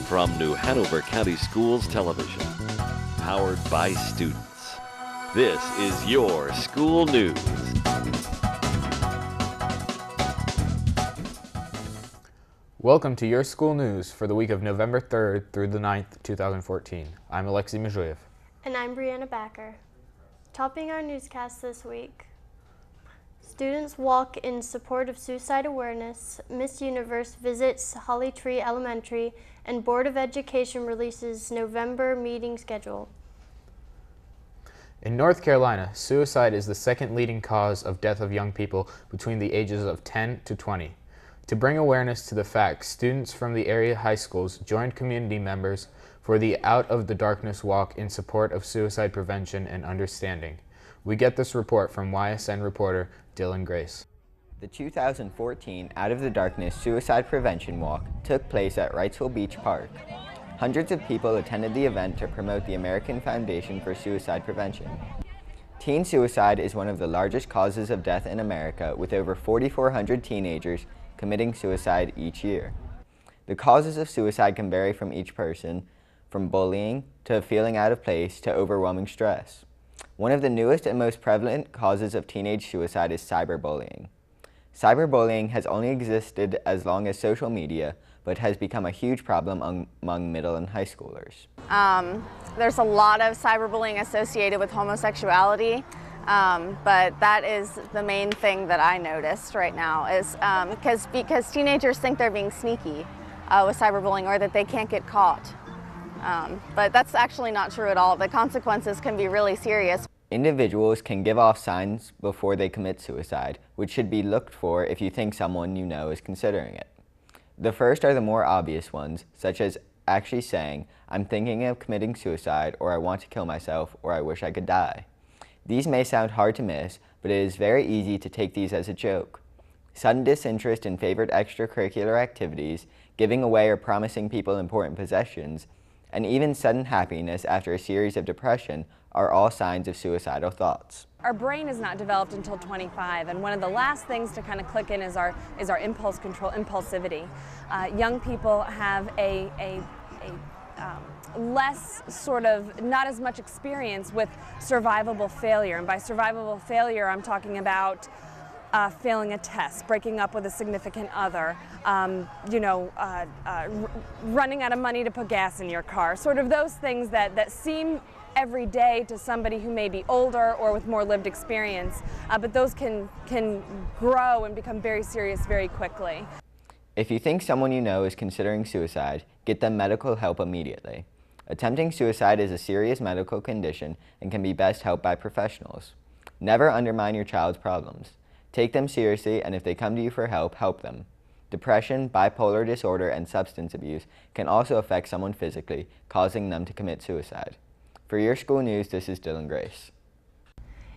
from New Hanover County Schools Television, powered by students. This is your school news. Welcome to your school news for the week of November 3rd through the 9th, 2014. I'm Alexei Mezhuyev. And I'm Brianna Backer. Topping our newscast this week, students walk in support of suicide awareness, Miss Universe visits Holly Tree Elementary, and Board of Education releases November meeting schedule. In North Carolina, suicide is the second leading cause of death of young people between the ages of 10 to 20. To bring awareness to the fact, students from the area high schools joined community members for the Out of the Darkness walk in support of suicide prevention and understanding. We get this report from YSN reporter Dylan Grace. The 2014 Out of the Darkness Suicide Prevention Walk took place at Wrightsville Beach Park. Hundreds of people attended the event to promote the American Foundation for Suicide Prevention. Teen suicide is one of the largest causes of death in America, with over 4,400 teenagers committing suicide each year. The causes of suicide can vary from each person, from bullying to feeling out of place to overwhelming stress. One of the newest and most prevalent causes of teenage suicide is cyberbullying. Cyberbullying has only existed as long as social media, but has become a huge problem among middle and high schoolers. There's a lot of cyberbullying associated with homosexuality, but that is the main thing that I noticed right now is because teenagers think they're being sneaky with cyberbullying or that they can't get caught. But that's actually not true at all. The consequences can be really serious. Individuals can give off signs before they commit suicide, which should be looked for if you think someone you know is considering it. The first are the more obvious ones, such as actually saying, "I'm thinking of committing suicide," or "I want to kill myself," or "I wish I could die." These may sound hard to miss, but it is very easy to take these as a joke. Sudden disinterest in favorite extracurricular activities, giving away or promising people important possessions, and even sudden happiness after a series of depression are all signs of suicidal thoughts. Our brain is not developed until 25, and one of the last things to kind of click in is our impulse control, impulsivity. Young people have a less sort of, not as much experience with survivable failure, and by survivable failure I'm talking about failing a test, breaking up with a significant other, running out of money to put gas in your car, sort of those things that seem every day to somebody who may be older or with more lived experience, but those can grow and become very serious very quickly. If you think someone you know is considering suicide, get them medical help immediately. Attempting suicide is a serious medical condition and can be best helped by professionals. Never undermine your child's problems. Take them seriously, and if they come to you for help, help them. Depression, bipolar disorder, and substance abuse can also affect someone physically, causing them to commit suicide. For your school news, this is Dylan Grace.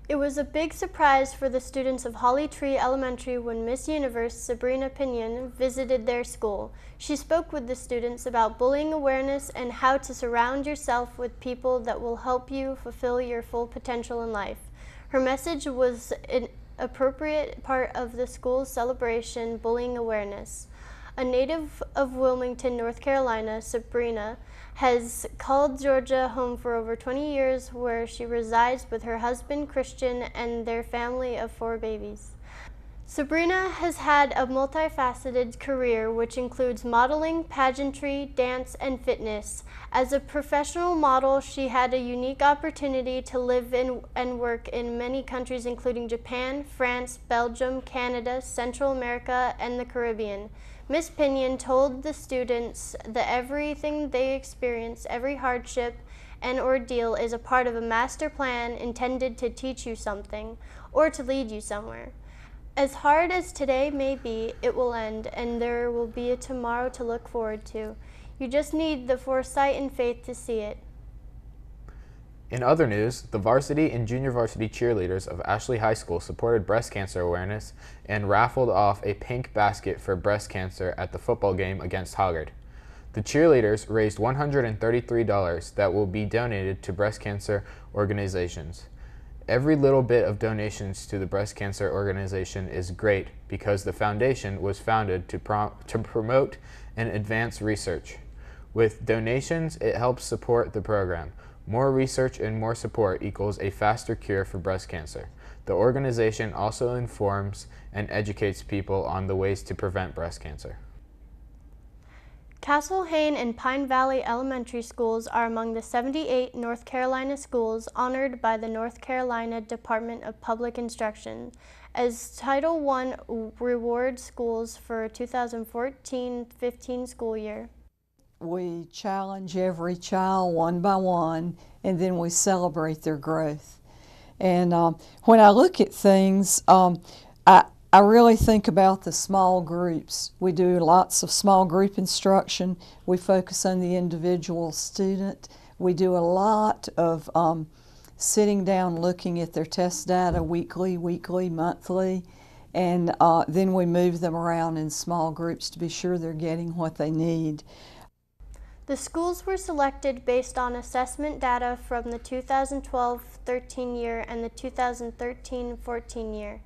It was a big surprise for the students of Holly Tree Elementary when Miss Universe, Sabrina Pinion, visited their school. She spoke with the students about bullying awareness and how to surround yourself with people that will help you fulfill your full potential in life. Her message was an appropriate part of the school's celebration, Bullying Awareness. A native of Wilmington, North Carolina, Sabrina has called Georgia home for over 20 years, where she resides with her husband, Christian, and their family of 4 babies. Sabrina has had a multifaceted career, which includes modeling, pageantry, dance, and fitness. As a professional model, she had a unique opportunity to live in and work in many countries, including Japan, France, Belgium, Canada, Central America, and the Caribbean. Miss Pinion told the students that everything they experience, every hardship and ordeal, is a part of a master plan intended to teach you something or to lead you somewhere. As hard as today may be, it will end, and there will be a tomorrow to look forward to. You just need the foresight and faith to see it. In other news, the varsity and junior varsity cheerleaders of Ashley High School supported breast cancer awareness and raffled off a pink basket for breast cancer at the football game against Hoggard. The cheerleaders raised $133 that will be donated to breast cancer organizations. Every little bit of donations to the breast cancer organization is great because the foundation was founded to promote and advance research. With donations, it helps support the program. More research and more support equals a faster cure for breast cancer. The organization also informs and educates people on the ways to prevent breast cancer. Castle Hayne and Pine Valley Elementary Schools are among the 78 North Carolina schools honored by the North Carolina Department of Public Instruction as Title I Reward Schools for 2014-15 school year. We challenge every child one by one, and then we celebrate their growth. And when I look at things, I really think about the small groups. We do lots of small group instruction. We focus on the individual student. We do a lot of sitting down looking at their test data weekly, monthly, and then we move them around in small groups to be sure they're getting what they need. The schools were selected based on assessment data from the 2012-13 year and the 2013-14 year.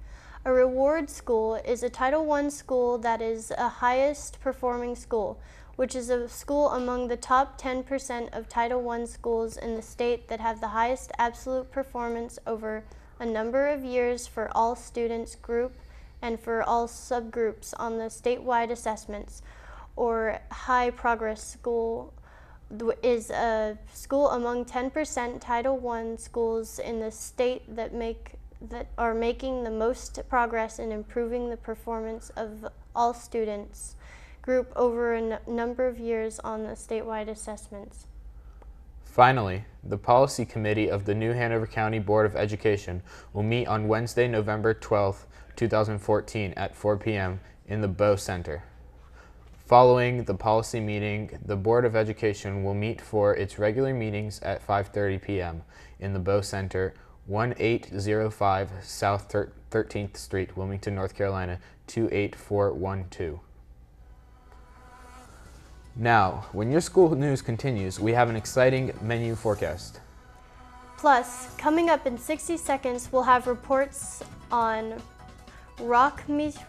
A reward school is a Title I school that is a highest performing school, which is a school among the top 10% of Title I schools in the state that have the highest absolute performance over a number of years for all students group and for all subgroups on the statewide assessments. Or high progress school is a school among 10% Title I schools in the state that are making the most progress in improving the performance of all students group over a number of years on the statewide assessments. Finally, the Policy Committee of the New Hanover County Board of Education will meet on Wednesday, November 12, 2014 at 4 p.m. in the Bow Center. Following the policy meeting, the Board of Education will meet for its regular meetings at 5:30 p.m. in the Bow Center, 1805 South 13th Street, Wilmington, North Carolina, 28412. Now, when your school news continues, we have an exciting menu forecast. Plus, coming up in 60 seconds, we'll have reports on Rockmeese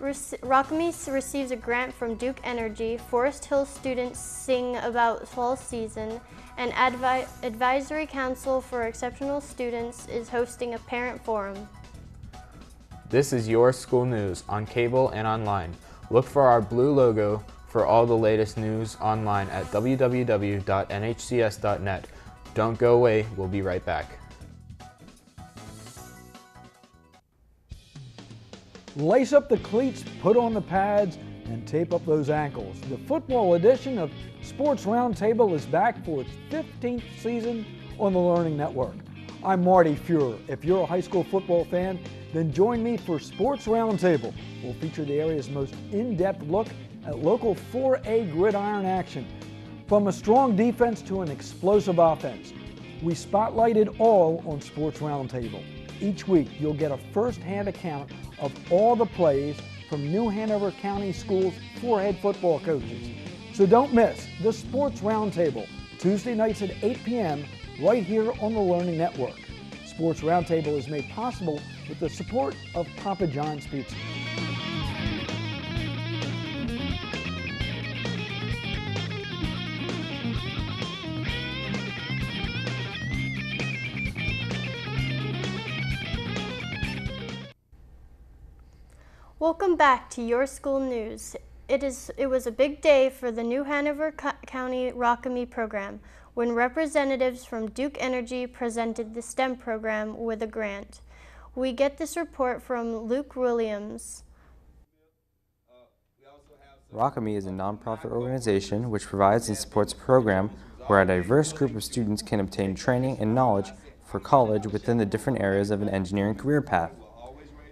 receives a grant from Duke Energy, Forest Hill students sing about fall season, and Advisory Council for Exceptional Students is hosting a parent forum. This is your school news on cable and online. Look for our blue logo for all the latest news online at www.nhcs.net. Don't go away, we'll be right back. Lace up the cleats, put on the pads, and tape up those ankles. The football edition of Sports Roundtable is back for its 15th season on the Learning Network. I'm Marty Fuhrer. If you're a high school football fan, then join me for Sports Roundtable. We'll feature the area's most in-depth look at local 4A gridiron action. From a strong defense to an explosive offense, we spotlight it all on Sports Roundtable. Each week, you'll get a first-hand account of all the plays from New Hanover County Schools' 4 head football coaches. So don't miss the Sports Roundtable, Tuesday nights at 8 p.m. right here on the Learning Network. Sports Roundtable is made possible with the support of Papa John's Pizza. Welcome back to Your School News. It was a big day for the New Hanover County Rockame program when representatives from Duke Energy presented the STEM program with a grant. We get this report from Luke Williams. Rockame is a nonprofit organization which provides and supports a program where a diverse group of students can obtain training and knowledge for college within the different areas of an engineering career path.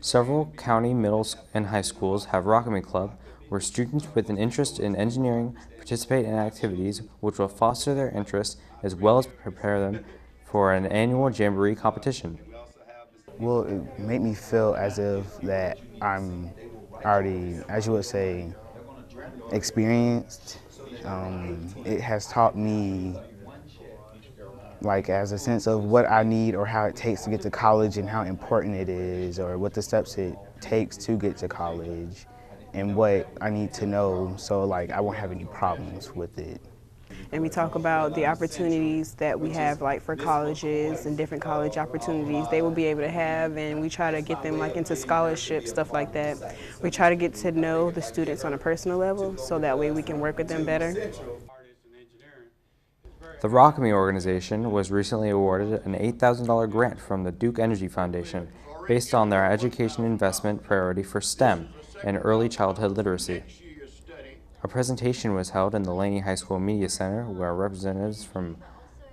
Several county middle and high schools have Rockame Club, where students with an interest in engineering participate in activities which will foster their interests as well as prepare them for an annual jamboree competition. Well, it made me feel as if that I'm already, as you would say, experienced. It has taught me like as a sense of what I need or how it takes to get to college and how important it is or what the steps it takes to get to college and what I need to know so like I won't have any problems with it. and we talk about the opportunities that we have like for colleges and different college opportunities they will be able to have, and we try to get them like into scholarships, stuff like that. We try to get to know the students on a personal level so that way we can work with them better. The Rockame organization was recently awarded an $8,000 grant from the Duke Energy Foundation based on their education investment priority for STEM and early childhood literacy. A presentation was held in the Laney High School Media Center where representatives from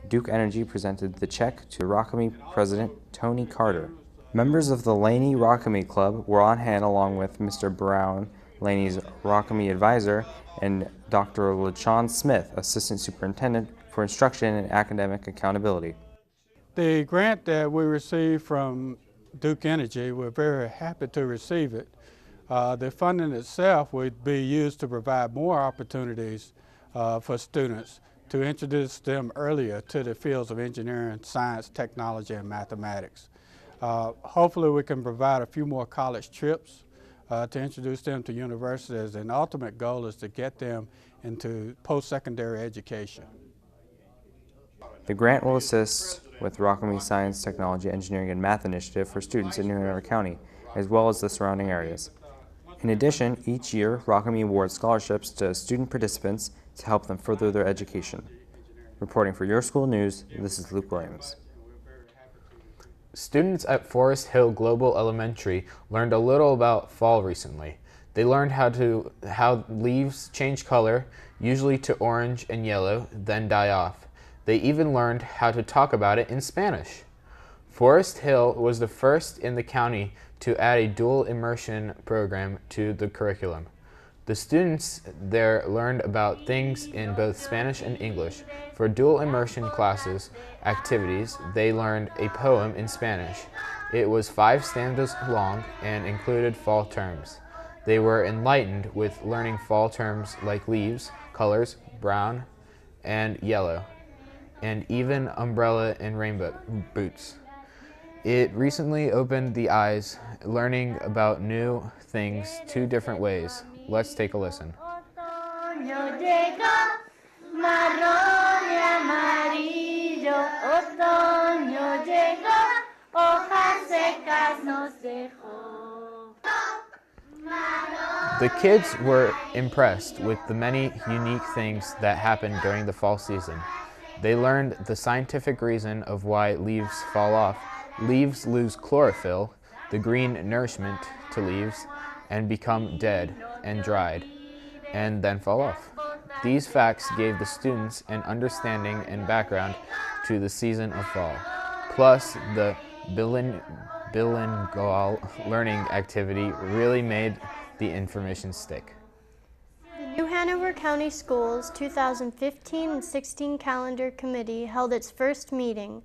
Duke Energy presented the check to Rockame President Tony Carter. Members of the Laney Rockame Club were on hand along with Mr. Brown, Laney's Rockame advisor, and Dr. LaShawn Smith, Assistant Superintendent for Instruction and Academic Accountability. The grant that we received from Duke Energy, we're very happy to receive it. The funding itself would be used to provide more opportunities for students to introduce them earlier to the fields of engineering, science, technology, and mathematics. Hopefully we can provide a few more college trips to introduce them to universities, and the ultimate goal is to get them into post-secondary education. The grant will assist with Rockame Science, Technology, Engineering, and Math Initiative for students in New Hanover County, as well as the surrounding areas. In addition, each year, Rockame awards scholarships to student participants to help them further their education. Reporting for Your School News, this is Luke Williams. Students at Forest Hill Global Elementary learned a little about fall recently. They learned how leaves change color, usually to orange and yellow, then die off. They even learned how to talk about it in Spanish. Forest Hill was the first in the county to add a dual immersion program to the curriculum. The students there learned about things in both Spanish and English. For dual immersion classes activities, they learned a poem in Spanish. It was 5 stanzas long and included fall terms. They were enlightened with learning fall terms like leaves, colors, brown and yellow, and even umbrella and rainbow boots. It recently opened the eyes, learning about new things 2 different ways. Let's take a listen. The kids were impressed with the many unique things that happened during the fall season. They learned the scientific reason of why leaves fall off. Leaves lose chlorophyll, the green nourishment to leaves, and become dead and dried, and then fall off. These facts gave the students an understanding and background to the season of fall. Plus, the bilingual learning activity really made the information stick. The New Hanover County Schools 2015 and 16 Calendar Committee held its first meeting.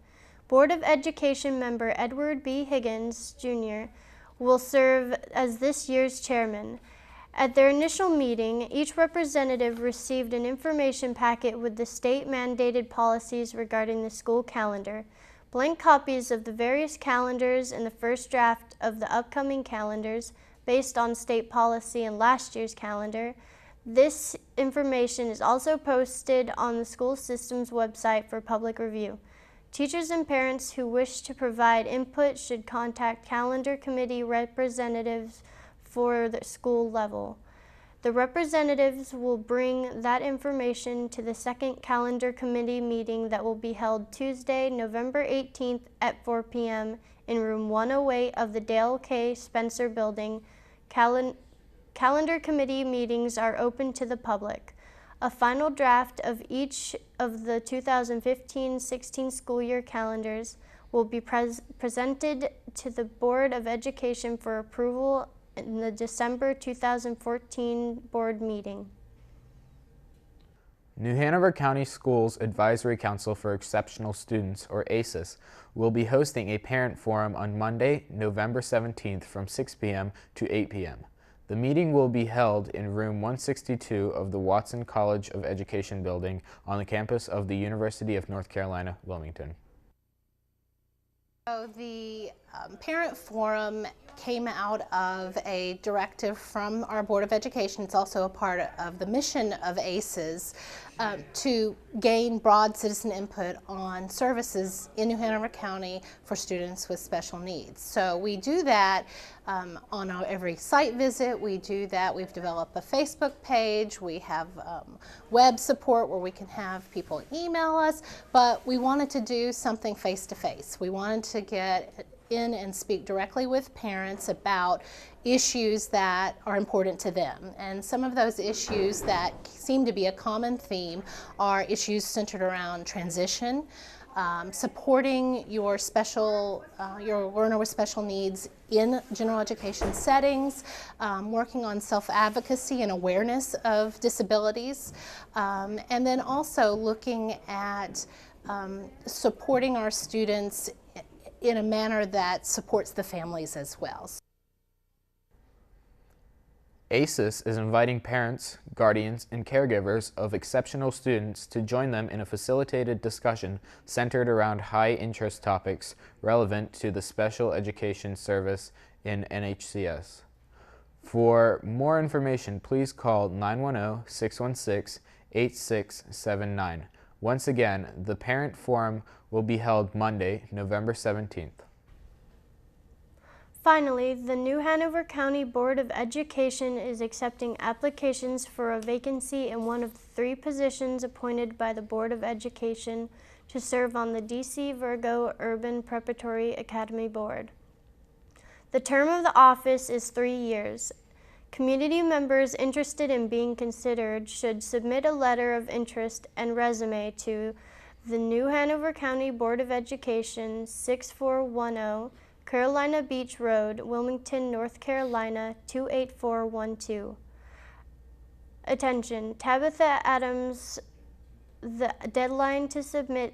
Board of Education member Edward B. Higgins, Jr. will serve as this year's chairman. At their initial meeting, each representative received an information packet with the state-mandated policies regarding the school calendar, blank copies of the various calendars and the first draft of the upcoming calendars based on state policy and last year's calendar. This information is also posted on the school system's website for public review. Teachers and parents who wish to provide input should contact calendar committee representatives for the school level. The representatives will bring that information to the second calendar committee meeting that will be held Tuesday, November 18th at 4 p.m. in room 108 of the Dale K. Spencer Building. Calendar committee meetings are open to the public. A final draft of each of the 2015-16 school year calendars will be presented to the Board of Education for approval in the December 2014 board meeting. New Hanover County Schools Advisory Council for Exceptional Students, or ACES, will be hosting a parent forum on Monday, November 17th from 6 p.m. to 8 p.m. The meeting will be held in room 162 of the Watson College of Education building on the campus of the University of North Carolina, Wilmington. So the parent forum came out of a directive from our Board of Education. It's also a part of the mission of ACES to gain broad citizen input on services in New Hanover County for students with special needs. So we do that on every site visit. We do that. We've developed a Facebook page. We have web support where we can have people email us, but we wanted to do something face-to-face. We wanted to get in and speak directly with parents about issues that are important to them. And some of those issues that seem to be a common theme are issues centered around transition, supporting your learner with special needs in general education settings, working on self-advocacy and awareness of disabilities, and then also looking at supporting our students in a manner that supports the families as well. ACES is inviting parents, guardians, and caregivers of exceptional students to join them in a facilitated discussion centered around high-interest topics relevant to the special education service in NHCS. For more information, please call 910-616-8679. Once again, the Parent Forum will be held Monday, November 17th. Finally, the New Hanover County Board of Education is accepting applications for a vacancy in one of the 3 positions appointed by the Board of Education to serve on the DC Virgo Urban Preparatory Academy Board. The term of the office is 3 years. Community members interested in being considered should submit a letter of interest and resume to the New Hanover County Board of Education, 6410 Carolina Beach Road, Wilmington, North Carolina, 28412. Attention, Tabitha Adams, the deadline to submit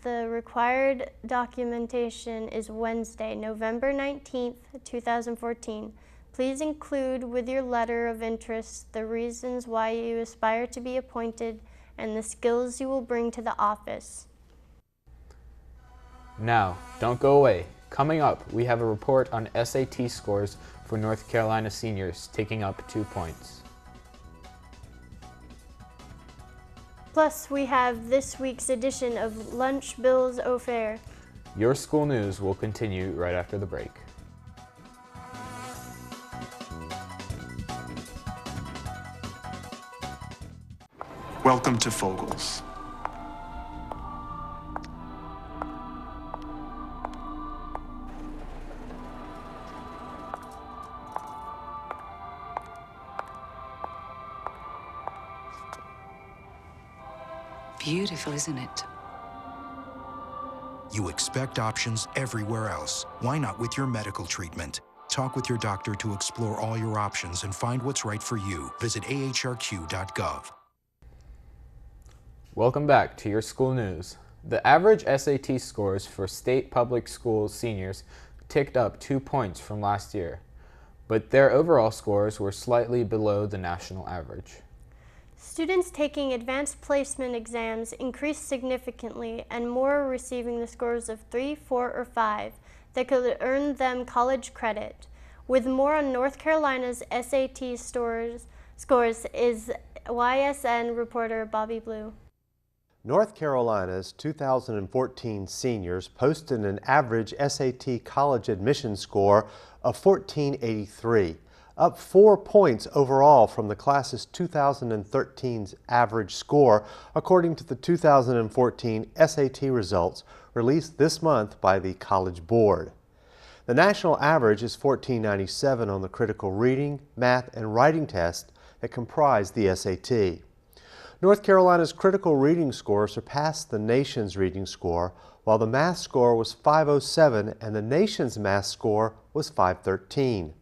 the required documentation is Wednesday, November 19th, 2014. Please include with your letter of interest the reasons why you aspire to be appointed and the skills you will bring to the office. Now, don't go away. Coming up, we have a report on SAT scores for North Carolina seniors, taking up 2 points. Plus, we have this week's edition of Lunch Bills Au Fair. Your school news will continue right after the break. Welcome to Fogels. Beautiful, isn't it? You expect options everywhere else. Why not with your medical treatment? Talk with your doctor to explore all your options and find what's right for you. Visit ahrq.gov. Welcome back to your school news. The average SAT scores for state public schools seniors ticked up 2 points from last year, but their overall scores were slightly below the national average. Students taking advanced placement exams increased significantly, and more are receiving the scores of 3, 4, or 5 that could earn them college credit. With more on North Carolina's SAT scores is YSN reporter Bobby Blue. North Carolina's 2014 seniors posted an average SAT college admission score of 1483. Up 4 points overall from the class's 2013's average score, according to the 2014 SAT results released this month by the College Board. The national average is 1497 on the critical reading, math, and writing tests that comprise the SAT. North Carolina's critical reading score surpassed the nation's reading score, while the math score was 507 and the nation's math score was 513.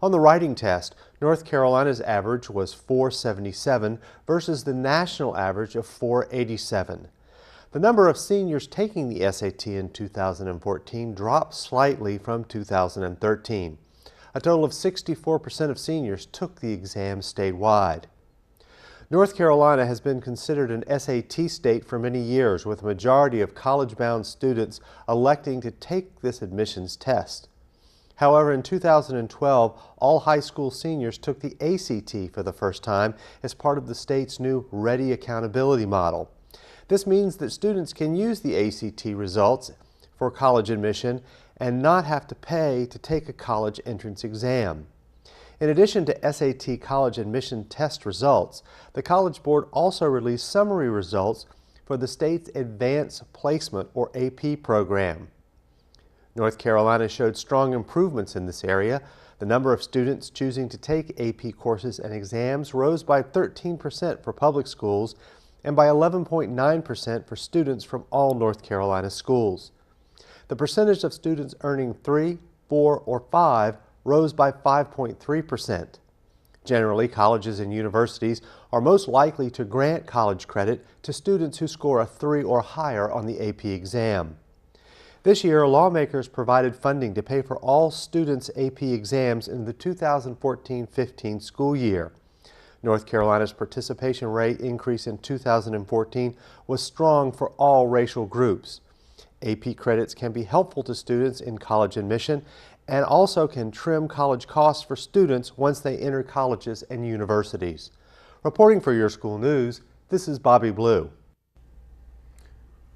On the writing test, North Carolina's average was 477 versus the national average of 487. The number of seniors taking the SAT in 2014 dropped slightly from 2013. A total of 64% of seniors took the exam statewide. North Carolina has been considered an SAT state for many years, with a majority of college-bound students electing to take this admissions test. However, in 2012, all high school seniors took the ACT for the first time as part of the state's new Ready Accountability model. This means that students can use the ACT results for college admission and not have to pay to take a college entrance exam. In addition to SAT college admission test results, the College Board also released summary results for the state's Advanced Placement, or AP, program. North Carolina showed strong improvements in this area. The number of students choosing to take AP courses and exams rose by 13% for public schools and by 11.9% for students from all North Carolina schools. The percentage of students earning 3, 4, or 5 rose by 5.3%. Generally, colleges and universities are most likely to grant college credit to students who score a 3 or higher on the AP exam. This year, lawmakers provided funding to pay for all students' AP exams in the 2014-15 school year. North Carolina's participation rate increase in 2014 was strong for all racial groups. AP credits can be helpful to students in college admission and also can trim college costs for students once they enter colleges and universities. Reporting for Your School News, this is Bobby Blue.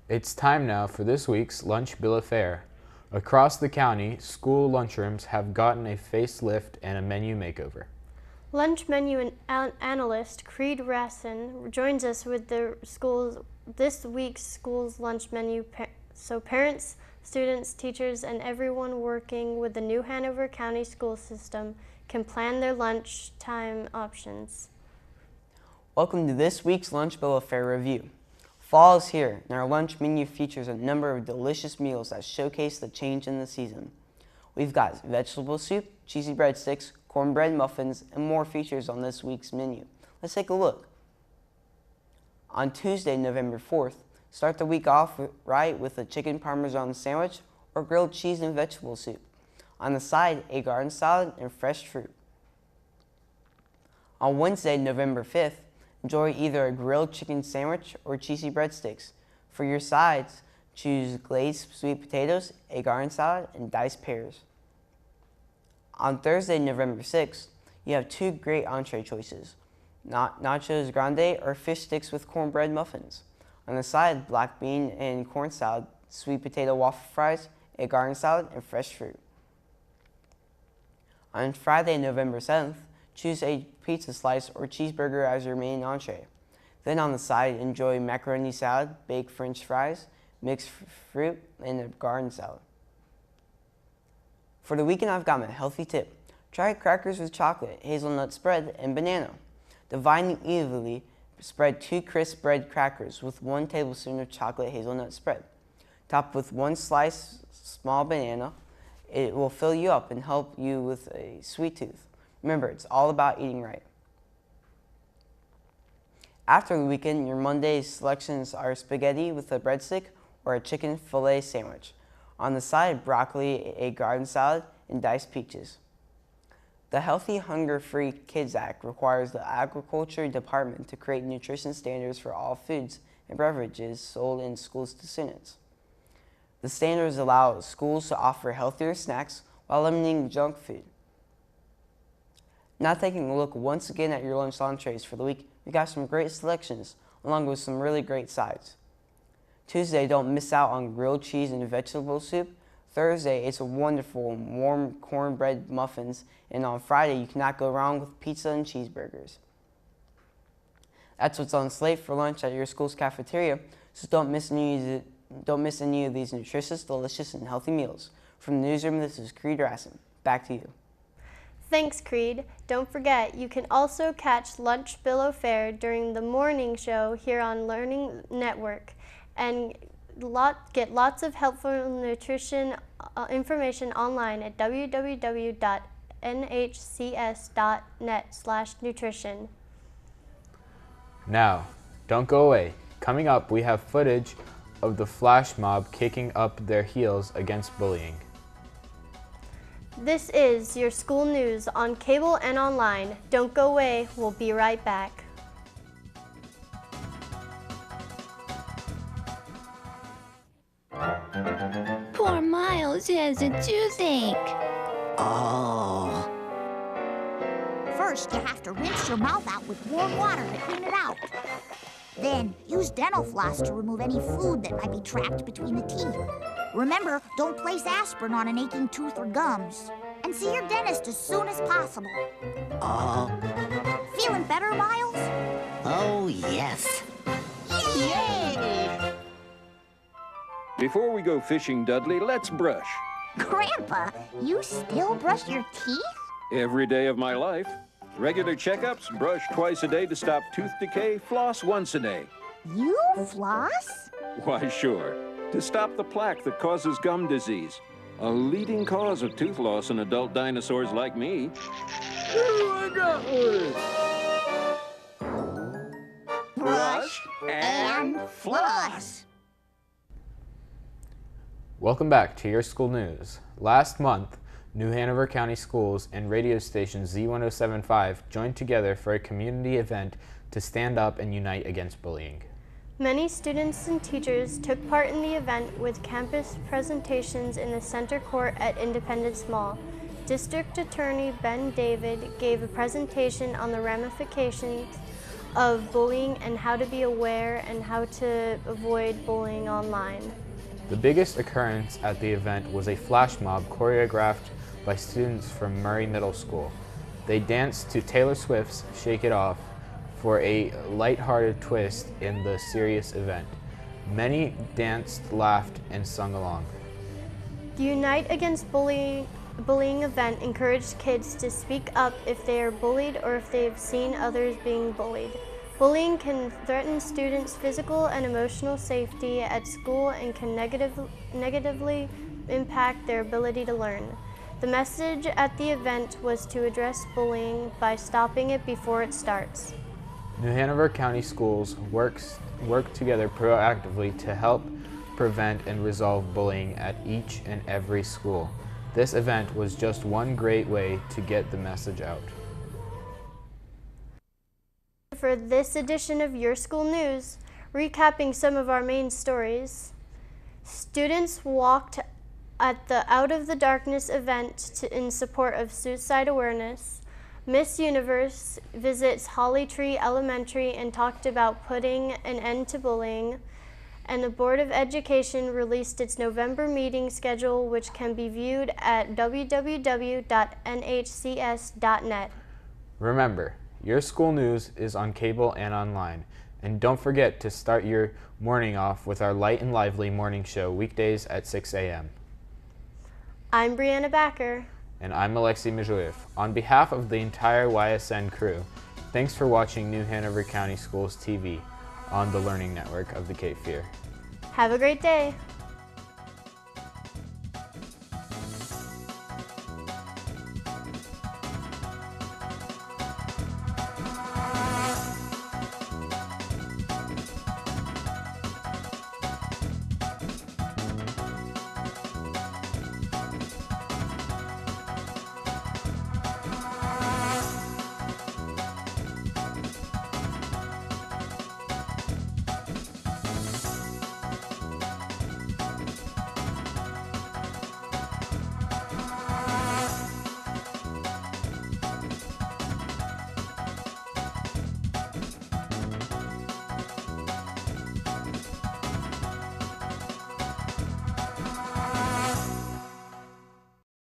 It's time now for this week's Lunch Bill of Fare. Across the county, school lunchrooms have gotten a facelift and a menu makeover. Lunch menu analyst Creed Rasson joins us with this week's school's lunch menu, so parents, students, teachers, and everyone working with the new Hanover County school system can plan their lunchtime options. Welcome to this week's Lunch Bill of Fare review. Fall is here, and our lunch menu features a number of delicious meals that showcase the change in the season. We've got vegetable soup, cheesy breadsticks, cornbread muffins, and more features on this week's menu. Let's take a look. On Tuesday, November 4th, start the week off right with a chicken parmesan sandwich or grilled cheese and vegetable soup. On the side, a garden salad and fresh fruit. On Wednesday, November 5th, enjoy either a grilled chicken sandwich or cheesy breadsticks. For your sides, choose glazed sweet potatoes, a garden salad, and diced pears. On Thursday, November 6th, you have two great entree choices, nachos grande or fish sticks with cornbread muffins. On the side, black bean and corn salad, sweet potato waffle fries, a garden salad, and fresh fruit. On Friday, November 7th, choose a pizza slice or cheeseburger as your main entree. Then on the side, enjoy macaroni salad, baked french fries, mixed fruit, and a garden salad. For the weekend, I've got my healthy tip. Try crackers with chocolate, hazelnut spread, and banana. Divide evenly, spread 2 crisp bread crackers with 1 tablespoon of chocolate hazelnut spread. Top with 1 slice small banana. It will fill you up and help you with a sweet tooth. Remember, it's all about eating right. After the weekend, your Monday's selections are spaghetti with a breadstick or a chicken filet sandwich. On the side, broccoli, a garden salad, and diced peaches. The Healthy Hunger-Free Kids Act requires the Agriculture Department to create nutrition standards for all foods and beverages sold in schools to students. The standards allow schools to offer healthier snacks while limiting junk food. Now taking a look once again at your lunch entrees for the week, we got some great selections along with some really great sides. Tuesday, don't miss out on grilled cheese and vegetable soup. Thursday, it's a wonderful warm cornbread muffins. And on Friday, you cannot go wrong with pizza and cheeseburgers. That's what's on slate for lunch at your school's cafeteria, so don't miss any of these nutritious, delicious, and healthy meals. From the newsroom, this is Creed Rasson. Back to you. Thanks, Creed. Don't forget, you can also catch Lunch Bill of Fare during the morning show here on Learning Network and get lots of helpful nutrition information online at www.nhcs.net/nutrition. Now, don't go away. Coming up, we have footage of the flash mob kicking up their heels against bullying. This is your school news on cable and online. Don't go away. We'll be right back. Poor Miles has a toothache. Oh. First, you have to rinse your mouth out with warm water to clean it out. Then, use dental floss to remove any food that might be trapped between the teeth. Remember, don't place aspirin on an aching tooth or gums. And see your dentist as soon as possible. Feeling better, Miles? Oh, yes. Yay! Before we go fishing, Dudley, let's brush. Grandpa, you still brush your teeth? Every day of my life. Regular checkups, brush twice a day to stop tooth decay, floss once a day. You floss? Why, sure. To stop the plaque that causes gum disease, a leading cause of tooth loss in adult dinosaurs like me. Ooh, I got one! Brush and floss. Welcome back to Your School News. Last month, New Hanover County Schools and radio station Z1075 joined together for a community event to stand up and unite against bullying. Many students and teachers took part in the event with campus presentations in the center court at Independence Mall. District Attorney Ben David gave a presentation on the ramifications of bullying and how to be aware and how to avoid bullying online. The biggest occurrence at the event was a flash mob choreographed by students from Murray Middle School. They danced to Taylor Swift's Shake It Off for a lighthearted twist in the serious event. Many danced, laughed, and sung along. The Unite Against Bullying event encouraged kids to speak up if they are bullied or if they have seen others being bullied. Bullying can threaten students' physical and emotional safety at school and can negatively impact their ability to learn. The message at the event was to address bullying by stopping it before it starts. New Hanover County Schools work together proactively to help prevent and resolve bullying at each and every school. This event was just one great way to get the message out. For this edition of Your School News, recapping some of our main stories, students walked at the Out of the Darkness event in support of suicide awareness. Miss Universe visits Holly Tree Elementary and talked about putting an end to bullying. And the Board of Education released its November meeting schedule, which can be viewed at www.nhcs.net. Remember, Your School News is on cable and online. And don't forget to start your morning off with our Light and Lively morning show weekdays at 6 a.m. I'm Brianna Backer. And I'm Alexei Mizhuyev. On behalf of the entire YSN crew, thanks for watching New Hanover County Schools TV on the Learning Network of the Cape Fear. Have a great day.